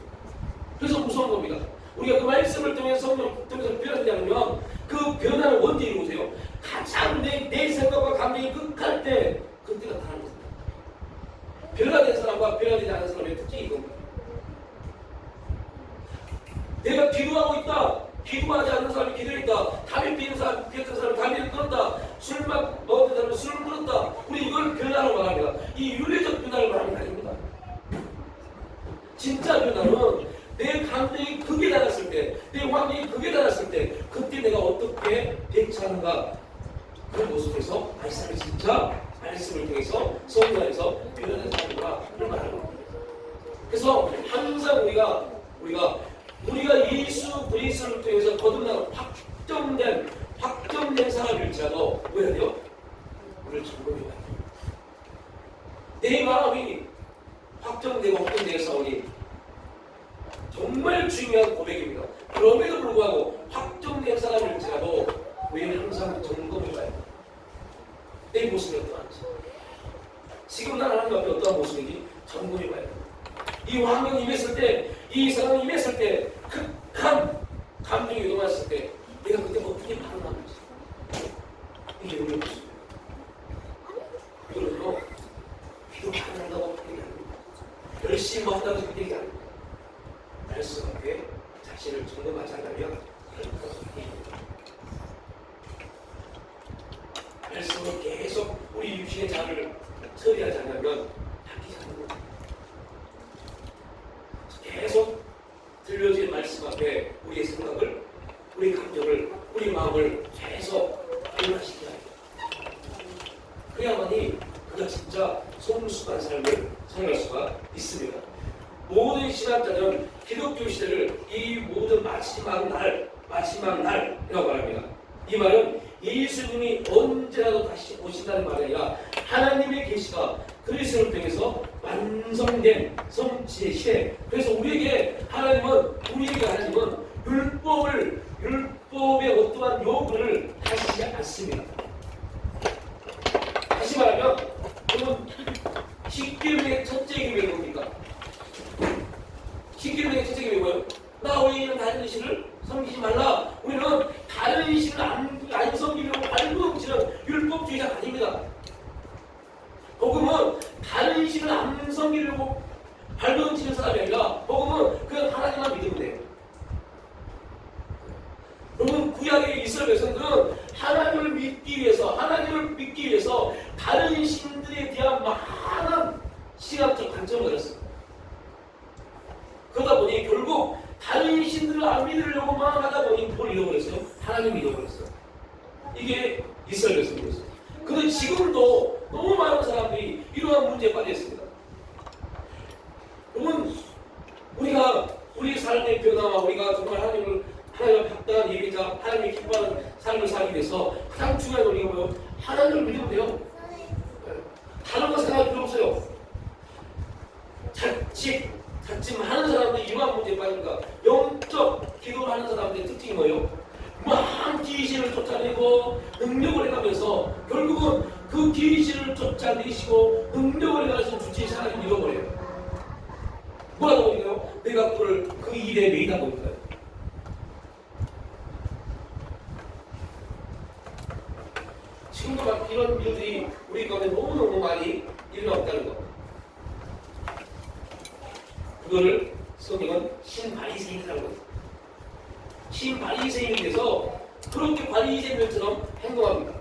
그래서 무서운 겁니다. 우리가 그 말씀을 통해서 성령 통해서 변하지 않으면 그 변화는 언제 이루어져요? 가장 내 생각과 감정이 극할 때 그때가 다른 겁니다. 변화된 사람과 변화되지 않은 사람의 특징이 이겁니다. 내가 기도하고 있다. 기도하지 않는 사람이 기도했다. 담배 피는 사람, 피했던 사람이 담배를 끊었다. 술만 먹었던 사람이 술을 끊었다. 우리 이걸 변화로 말합니다. 이 윤리적 변화를 말하는 게 아닙니다. 진짜 변화는 내 감정이 극에 달았을 때, 내 환경이 극에 달았을 때, 그때 내가 어떻게 대처하는가. 그 모습에서 이 사람이 진짜 말씀을 통해서 성령 안에서 변화된 사람이구나. 그걸 말하는 겁니다. 그래서 항상 우리가 예수 그리스도를 통해서 거듭나고 확정된 사람일지라도 뭐 해야 돼요? 우리를 점검해야 돼요. 내 마음이 확정되고 싸우니 정말 중요한 고백입니다. 그럼에도 불구하고 확정된 사람일지라도 우리는 항상 점검해봐야 돼요. 내 모습이 어떠한지, 지금 나는 하나님 앞에 어떠한 모습인지 점검해봐야 돼요. 이 환경이 임했을 때, 이 상황이 임했을 때, 극한 감정이 일어났을 때 내가 그때 어떻게 반응하는지, 이게 우리의 모습입니다. 이걸로 열심히 뭐 한다고 그렇게 얘기 안 합니다. 말씀 앞에 자신을 점검하지 않으면 말씀을 계속 우리 육신의 자를 처리하지 않으면 바뀌지 않는 겁니다. 계속 들려진 말씀 앞에 우리의 생각을, 우리 감정을, 우리 마음을 계속 변화시켜야 해요. 그래야만이 그가 진짜 성숙한 삶을 살아갈 수가 있습니다. 모든 신학자는 기독교 시대를 이 모든 마지막 날이라고 말합니다. 이 말은 예수님이 언제라도 다시 오신다는 말이 아니라 하나님의 계시가 그리스도를 통해서 완성된 성취의 시대. 그래서 하나님은 율법의 어떠한 요구를 하시지 않습니다. 다시 말하면 그러면 십계명의 첫째 계명이 뭡니까? 십계명의 첫째 계명이 뭐예요? 나 외에는 다른 신을 섬기지 말라. 우리는 다른 신을 안 섬기려고 발버둥치는 율법주의자가 아닙니다. 복음은 다른 신을 안 섬기려고 발버둥치는 사람이 아니라 복음은 그냥 하나님만 믿으면 돼요. 여러분, 구약의 이스라엘 백성들은 하나님을 믿기 위해서 다른 신들에 대한 많은 시각적 관점을 가졌습니다. 그러다 보니 결국 다른 신들을 안 믿으려고만 하다 보니 뭘 잃어버렸어요? 하나님을 잃어버렸어요. 이게 이스라엘 백성들이었어요. 그런데 지금도 너무 많은 사람들이 이러한 문제에 빠져 있습니다. 여러분, 우리 삶의 변화와 우리가 정말 하나님을 합당한 예배자, 하나님이 기뻐하는 삶을 살기 위해서 가장 중요한 논리가 뭐예요? 하나님을 믿으면 돼요. 다른 거 생각할 필요 없어요. 자칫 하는 사람들이 이러한 문제에 빠집니다. 영적 기도를 하는 사람들의 특징이 뭐예요? 막 귀신을 쫓아내고 능력을 해가면서 결국은 그 귀신을 쫓아내시고 능력을 해가면서 주체의 하나님을 잃어버려요. 뭐라고 보니까요? 내가 그 일에 매이다 보니까요. 지금도 막 이런 일들이 우리 가운데 너무너무 많이 일어나고 있다는 것. 그거를 성경은 신바리새인이라고 해요. 신바리새인에 대해서 그렇게 바리새인들처럼 행동합니다.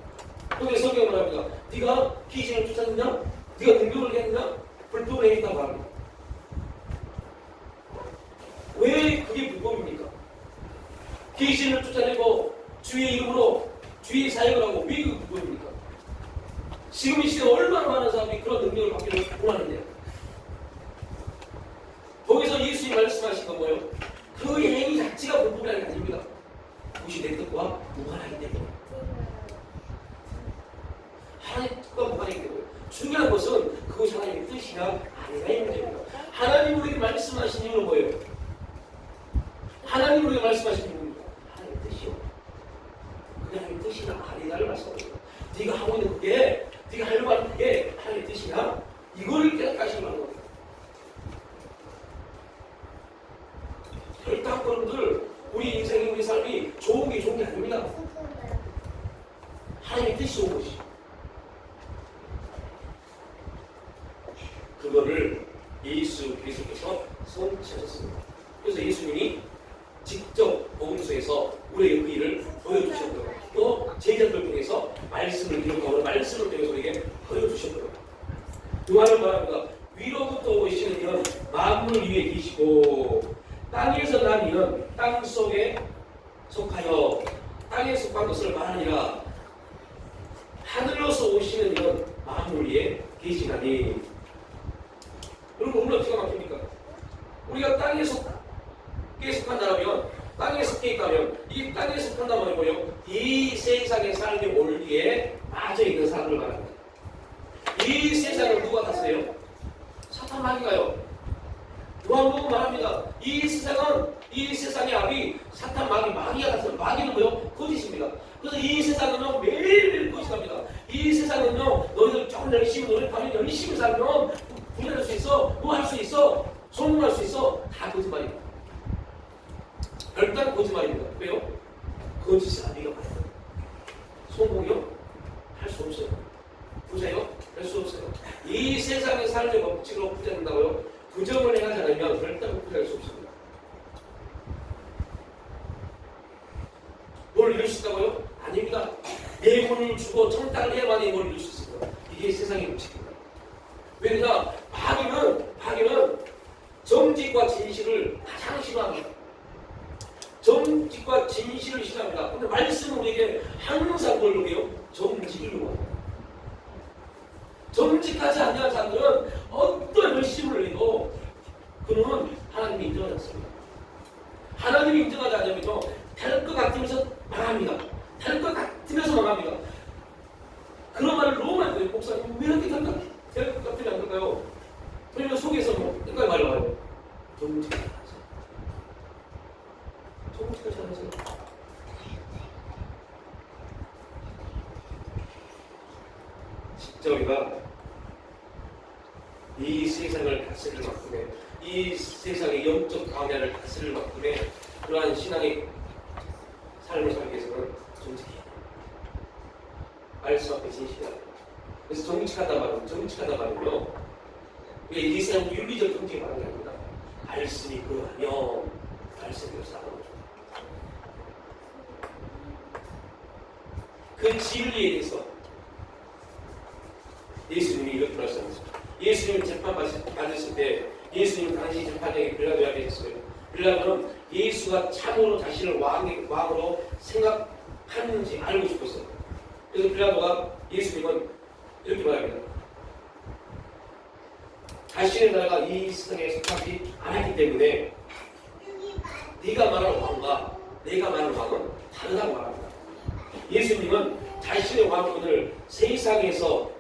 그런데 성경은 말합니다. 네가 귀신을 쫓았느냐? 네가 능력을 했느냐? 불법을 행했다고 합니다. 왜 그게 불법입니까? 귀신을 쫓아내고 주의 이름으로 주의 사역을 하고 왜 그게 불법입니까? 지금 이 시대에 얼마나 많은 사람들이 그런 능력을 받기를 원하는데요. 거기서 예수님이 말씀하신 건 뭐예요? 그 행위 자체가 불법이라는 게 아닙니다. 그것이 내 뜻과 무관하기 때문에. 하나님의 뜻과 무관하기 때문에. 중요한 것은 그것이 하나님의 뜻이냐 아니냐의 문제입니다. 하나님 우리에게 말씀하신 이유는 뭐예요? 하나님 우리에게 말씀하신 이유는 하나님의 뜻이요. 그게 하나님의 뜻이냐 아니냐를 말씀합니다. 네가 하고 있는 그게, 네가 하려고 하는 그게 하나님의 뜻이냐? 이거를 깨닫게 하는 겁니다. 절대 여러분들 우리 인생이 우리 삶이 좋은 게 아닙니다. 하나님의 뜻이 좋은 것이. 그거를 예수 그리스도께서 성취하셨습니다. 그래서 예수님이 직접 복음서에서 우리에게 그 일을 보여주셨고요. 또 제자들 통해서 말씀을 기록하고 말씀을 통해서 우리에게 보여주셨고요. 요한은 말합니다. 위로부터 오시는 이는 만물 위에 계시고 땅에서 난 이는 땅 속에 속하여 땅에 속한 것을 말하니라. 하늘로서 오시는 이는 만물 위에 계시나니. 여러분 오늘 어떻게 막힙니까? 우리가 땅에 속한다면, 땅에 속해 있다면, 이 땅에 속한다면 뭐예요? 이 세상의 삶의 원리에 빠져 있는 사람을 말합니다. 이 세상을 누가 다스려요? 사탄 마귀가요. 요한복음 말합니다. 이 세상의 압이 사탄 마귀가 다스려요. 마귀는 뭐예요? 거짓입니다. 그래서 이 세상은요 매일매일 거짓합니다. 이 세상은요 너희들 조금 열심히 노력하면 열심히 살면 부자될 수 있어, 뭐 할 수 있어, 성공할 수 있어. 다 거짓말입니다. 별단 거짓말입니다. 왜요? 거짓이 아니가 많아요. 성공이요? 할 수 없어요. 부자요? 할 수 없어요. 이 세상의 삶의 법칙으로 부자 된다고요? 부정을 행하지 않으면 결단을 풀어낼 수 없습니다. 뭘 이룰 수 있다고요? 아닙니다. 내 혼을 주고 청탁을 해야만이 뭘 이룰 수 있습니다. 이게 세상의 법칙입니다. 왜냐? 마귀는 정직과 진실을 가장 싫어합니다. 정직과 진실을 싫어합니다. 근데 말씀은 우리에게 항상 뭘 요구해요? 정직을 요구합니다. 정직하지 않는 사람들은 어떤 열심을 해도 그는 하나님이 인정하지 않습니다. 하나님이 인정하지 않으면요, 될 것 같으면서 망합니다. 될 것 같으면서 망합니다. 그런 말을 너무 많이 들어요. 목사님, 왜 이렇게 될 것 같으면 안 될까요? 그러면 속에서 끝까지 말려봐요. 정직하지 않으세요. 정직하지 않으세요. 진짜 우리가 이 세상을 다스릴 만큼의, 이 세상의 영적 광야를 다스릴 만큼의 그러한 신앙의 삶을 살기 위해서는 정직해야 돼요. 말씀 앞에 진실해야 돼요. 그래서 정직하다 말은요, 우리가 이 세상 윤리적 정직이 말하는 게 아닙니다. 말씀이 그러하며 말씀대로 살아가는 거죠. 그 진리에 대해서 예수님이 이렇게 말씀하셨습니다. 예수님이 재판 받으실 때 예수님 당시 재판장에 빌라도에 앉으셨어요. 빌라도는 예수가 참으로 자신을 왕으로 생각하는지 알고 싶었어요. 그래서 빌라도가 예수님은 이렇게 말합니다. 자신의 나라가 이 세상에 속하지 않았기 때문에 네가 말하는 왕과 내가 말하는 왕은 다르다고 말합니다. 예수님은 자신의 왕권을 세상에서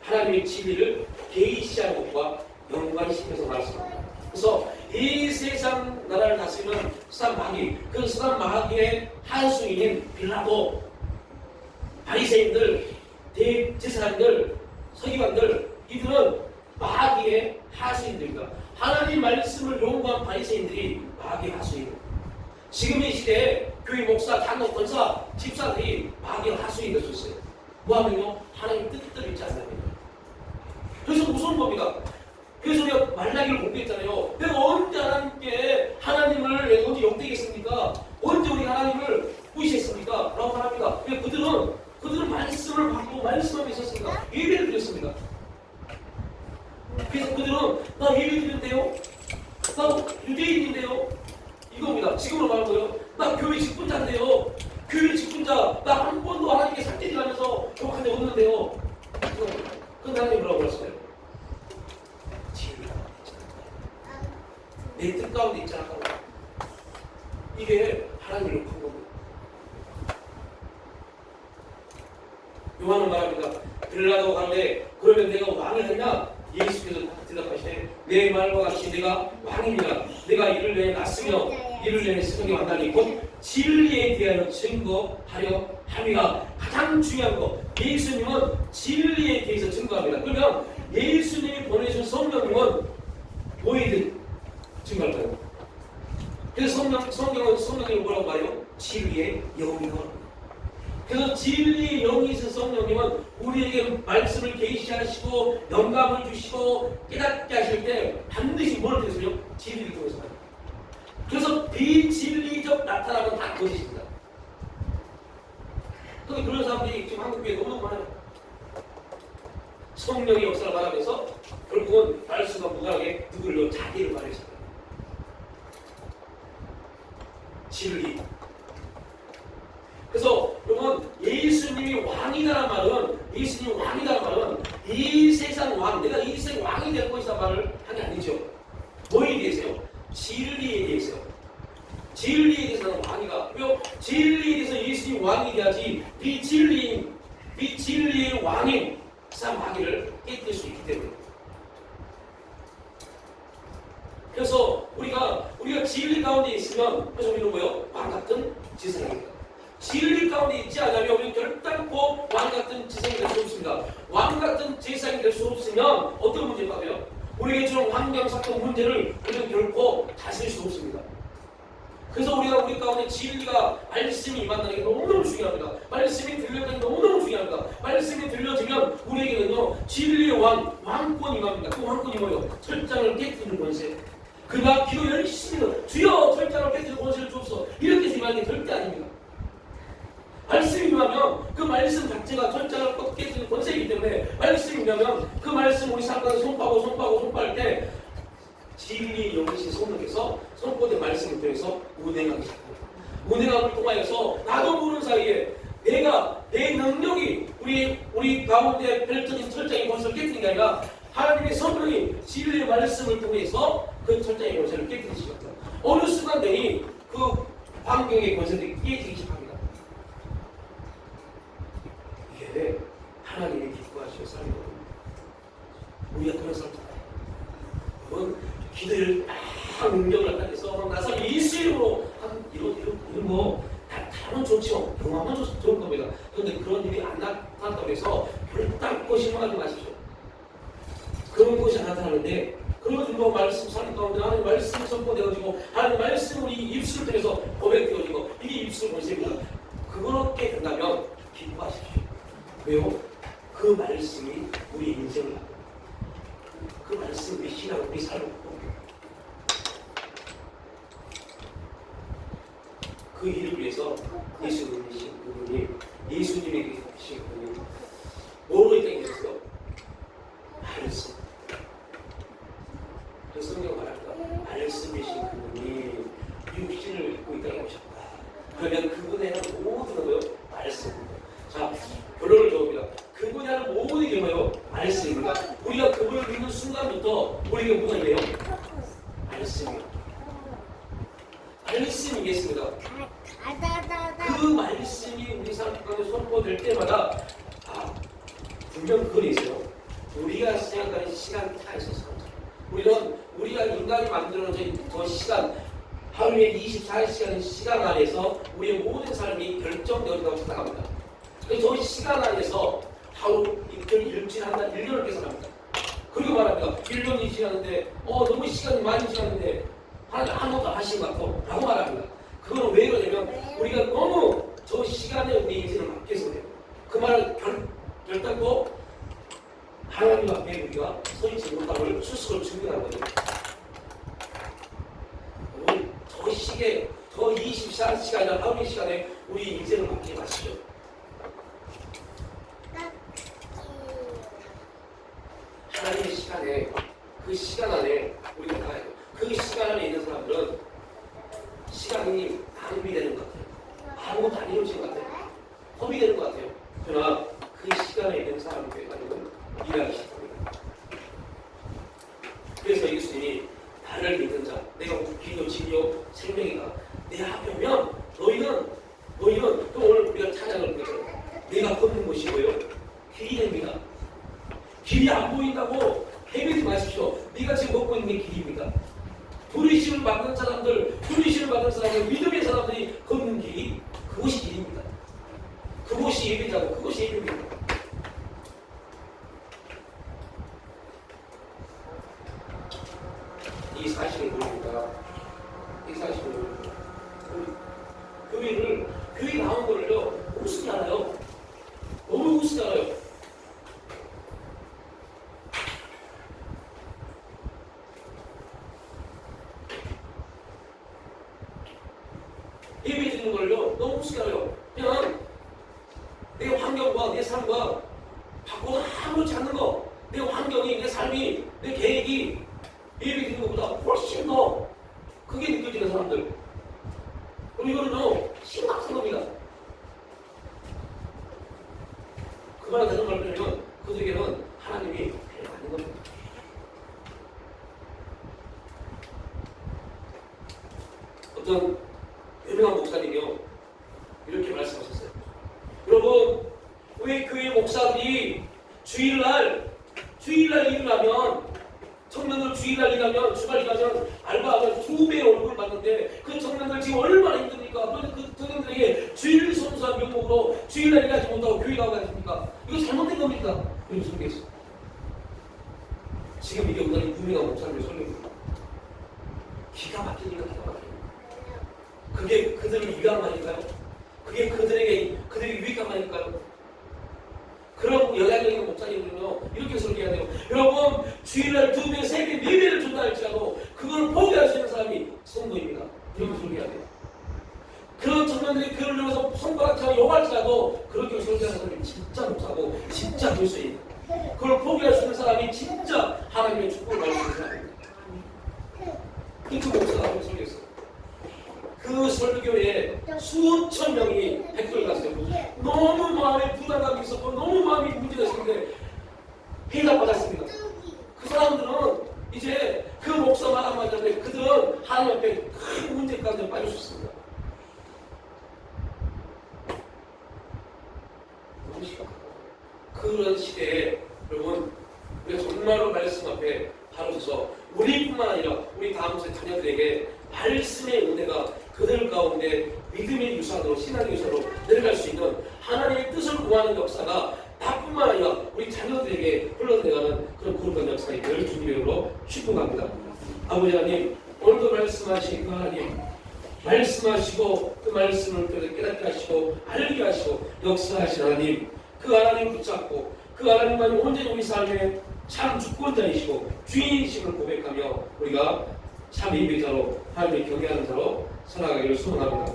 하나님의 진리를 계시하는 것과 연관시켜서 말씀합니다. 그래서 이 세상 나라를 다스리는 수단 마귀, 그 수단 마귀의 하수인인 빌라도, 바리새인들, 대제사장들, 서기관들, 이들은 마귀의 하수인들입니다. 하나님 말씀을 요구한 바리새인들이 마귀의 하수인. 지금 이 시대에 교회 목사, 장로, 권사, 집사들이 마귀의 하수인 되셨어요. 뭐하면요? 하나님 뜻대로 있지 않습니다. 그래서 무서운 겁니다. 그래서 우리가 말라기를 공부했잖아요. 내가 언제 하나님을 내가 언제 욕되겠습니까? 언제 우리 하나님을 무시했습니까? 라고 말합니다. 그들은 말씀을 받고 말씀 앞에 있었습니다. 예배를 드렸습니다. 그래서 그들은 나 예배 드렸는데요? 나 유대인인데요? 이겁니다. 지금으로 말하고요. 나 교회 직분자인데요? 교회 직분자, 나 한 번도 하나님께 삭제질 하면서 욕한 적 없는데요? 그건 하나님 뭐라고 그랬어요? 내 뜻 가운데 있지 않았다고. 이게 하나님을 욕한 겁니다. 요한은 말합니다. 빌라도가 가는데 그러면 내가 왕을 했냐? 예수께서 대답하시되 내 말과 같이 내가 왕이니라. 내가 이를 내에 났으며 이를 내에 성경에 완전히 곧 진리에 대하여 증거하려 함이라. 가장 중요한 거, 예수님은 진리에 대해서 증거합니다. 그러면 예수님이 보내준 성령님은 뭐에 증거할까요? 그래서 성령이 뭐라고 말해요? 진리의 영이라고 합니다. 그래서 진리의 영이신 성령님은 우리에게 말씀을 계시하시고 영감을 주시고 깨닫게 하실 때 반드시 뭘 통해서요? 진리를 통해서 합니다. 그래서 비진리적 나타남은 다 거짓입니다. 근데 그런 사람들이 지금 한국교회에 너무 많아요. 성령의 역사를 말하면서 결국은 말씀과 무관하게 누구를 자기를 말했습니다. 진리. 그래서 여러분, 예수님이 왕이다라는 말은 이 세상 왕, 내가 이 세상 왕이 될 것이다 말을 한 게 아니죠. 뭐에 대해서요? 진리에 대해서요. 진리에 대해서는 왕이다. 왜요? 진리에 대해서 예수님이 왕이 돼야지 비진리의 왕인 세상 마귀를 깨뜨릴 수 있기 때문에. 그래서 우리가 진리 가운데 있으면, 그래서 우리는 뭐예요? 왕 같은 지성입니다. 진리 가운데 있지 않으면 우리는 결단코 왕 같은 지성이 될 수 없습니다. 왕 같은 제사장이 될 수 없으면 어떤 문제가 돼요? 우리에게 주는 환경, 사건, 문제를 우리는 결코 다스릴 수 없습니다. 그래서 우리가 우리 가운데 진리가 말씀이 임한다는 게 너무너무 중요합니다. 말씀이 들려다는 게 너무너무 중요합니다. 말씀이 들려지면 우리에게는요 진리의 왕권이 임합니다. 그 왕권이 뭐예요? 철장을 깨뜨리는 권세. 그가 기도 열심히 주여 철장을 깨뜨리는 권세를 주옵소서 이렇게 생각하는 게 절대 아닙니다. 말씀이 임하면 그 말씀 자체가 철장을 깨뜨리는 권세이기 때문에 말씀이 임하면 그 말씀 우리 삶 가운데 손바할 때 진리 영이신 성령께서 선포된 말씀을 통해서 운행하기 시작합니다. 운행함을 통하여서 나도 모르는 사이에 내 능력이 우리 가운데 펼쳐진 철장의 권세를 깨뜨리는 게 아니라 하나님의 성령이 진리의 말씀을 통해서 그 철장의 권세를 깨뜨리시거든요. 어느 순간 되니 그 환경의 권세들이 깨지기 시작합니다. 이게 하나님이 기뻐하시는 삶이거든요. 우리가 그런 삶이잖아요. 여러분 기도를 능력을 하면서 나서 예수 이름으로 이런 거 다른 좋죠. 경험은 좋은 겁니다. 그런데 그런 일이 안 나타났다고 해서 결단코 실망하지 마십시오. 그런 것이 안 나타나는데 그런 말씀 삶 가운데 하나님 말씀이 선포되어지고 하나님 말씀 우리 입술을 통해서 고백되어지고 이게 입술 권세입니다. 그렇게 된다면 기뻐하십시오. 왜요? 그 말씀이 우리 인생을 바꿔. 그 말씀 우리 신앙 우리 삶을 바꿔. 그 일을 위해서 예수님이신 그분이 예수님에게 계신 그분이 뭐로 있다고 했어요? 말씀. 그래서 성경 말합니다. 말씀이신 그분이 육신을 입고 있다고 하셨다. 그러면 그분의 하는 모든 거요 말씀입니다. 자, 결론을 적읍니다. 그분이 하는 모든 게 뭐예요? 말씀입니다. 우리가 그분을 믿는 순간부터 우리에게 뭐가 있네요? 말씀이에요. 말씀이겠습니다. 그 말씀이 우리 삶 가운데 선포될 때마다 분명 그건 있어요. 우리가 생각하는 시간차에 있어서 우리가 인간이 만들어진 그 시간 하루에 24시간의 시간 안에서 우리의 모든 삶이 결정되어진다고 생각합니다. 저 시간 안에서 하루, 이틀, 일주일, 한 달, 1년을 계산합니다. 그리고 말합니다. 1년이 지났는데 너무 시간이 많이 지났는데 아무것도 안 하신 것 같고 라고 말합니다. 그거는 왜 그러냐면 우리가 너무 저 시간에 우리 인생을 맡겨서 그래요. 그 말을 결단코 하나님 앞에 우리가 서있지 못함을 스스로 증명하는 거죠. 여러분 저 시계 저 24시간이나 하루의 시간에 우리 인생을 맡기지 마시죠. 하나님의 시간에 그 시간 안에 우리가 나가야 돼요. 그 시간 안에 있는 사람들은 시간이 낭비되는 것 같아요. 아무것도 안 이루어지는 것 같아요. 허비되는 것 같아요. 그러나 그 시간에 있는 사람들의 가족은 일하기 시작합니다. 그래서 예수님이 나를 믿는 자, 내가 길이요 진리요 생명이다. 내 앞에 오면 너희는 또 오늘 우리가 찬양을 부르죠. 내가 걷는 곳이 뭐예요? 길이 됩니다. 길이 안 보인다고 헤매지 마십시오. 네가 지금 걷고 있는 게 길입니다. 부르심을 받는 사람들, 믿음의 사람들이 걷는 길이 그곳이 길입니다. 그곳이 예배자고 그곳이 예배입니다. 이 사실을 모릅니다. 교회 나온 거를요 우습게 알아요. 너무 우습게 알아요. 예배 드리는 걸요 너무 우습게 알아요. 그냥 내 환경과 내 삶과 바꾸고 아무렇지 않는 거, 내 환경이, 내 삶이, 내 계획이 예배 드리는 것보다 훨씬 더 크게 느껴지는 사람들. 그리고 이거는요 심각한 겁니다. 그 말은 다른 말로 하면 그들에게는 하나님이 필요가 아닌 겁니다. 어떤 유명한 목사님이요 이렇게 말씀하셨어요. 여러분 왜 교회 목사들이 주일날 일을 하면 청년들 주일날 일하면 주말 일하면 알바하면 2배의 월급을 받는데 그 청년들 지금 얼마나 힘듭니까? 그런데 그 청년들에게 주일 선수한 명목으로 주일날 일하지 못하고 교회 나오게 하십니까? 이거 잘못된 겁니까? 이런 설교했어요. 지금 이게 우리나라 유명한 목사님의 설교입니다. 기가 막히니까 기가 막혀요. 그게 그들을 위한 말일까요? 그게 그들에게 유익한 말일까요? 그런 영향력 있는 목사님들은요, 이렇게 설계해야 돼요. 여러분, 주일날 2배, 3배, 4배를 준다 할지라도 그걸 포기할 수 있는 사람이 성도입니다. 이렇게 설계해야 돼요. 그런 청년들이 그를 위해서 손가락처럼 욕할지라도 그렇게 설계하는 사람이 진짜 목사고 진짜 교수님. 그걸 포기할 수 있는 사람이 진짜 하나님의 축복을 받을 수 있는 사람입니다. 그 목사가 그렇게 설계했어요. 그 설교에 수천 명이 댓글 갔어요. 너무 마음에 부담감이 있었고 너무 마음이 문제됐었는데 해답받았습니다. 그 사람들은 이제 그 목사 말 한마디인데 그들은 하나님 앞에 큰 문제 가운데 빠졌습니다. 그런 시대에 여러분, 우리가 정말로 말씀 앞에 바로 서서 우리뿐만 아니라 우리 다음 세대 자녀들에게 말씀의 은혜가 그들 가운데 믿음의 유산으로, 신앙의 유산으로 내려갈 수 있는 하나님의 뜻을 구하는 역사가 나뿐만 아니라 우리 자녀들에게 흘러내가는 그런 거룩한 역사가 될 주님으로 축복합니다. 아버지 하나님, 오늘도 말씀하신 그 하나님, 말씀하시고 그 말씀을 깨닫게 하시고 알게 하시고 역사하신 하나님, 그 하나님을 붙잡고 그 하나님만이 온전히 우리 삶의 참 주권자이시고 주인이심을 고백하며 우리가 참 인비자로 하나님을 경외하는 자로 살아가기를 소원합니다.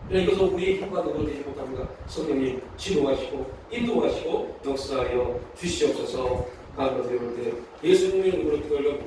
그러나 이것은 우리의 힘과 능력으로 되지 못합니다. 성령님 지도하시고 인도하시고 역사하여 주시옵소서. 감사드립니다. 예수님의 이름으로 기도를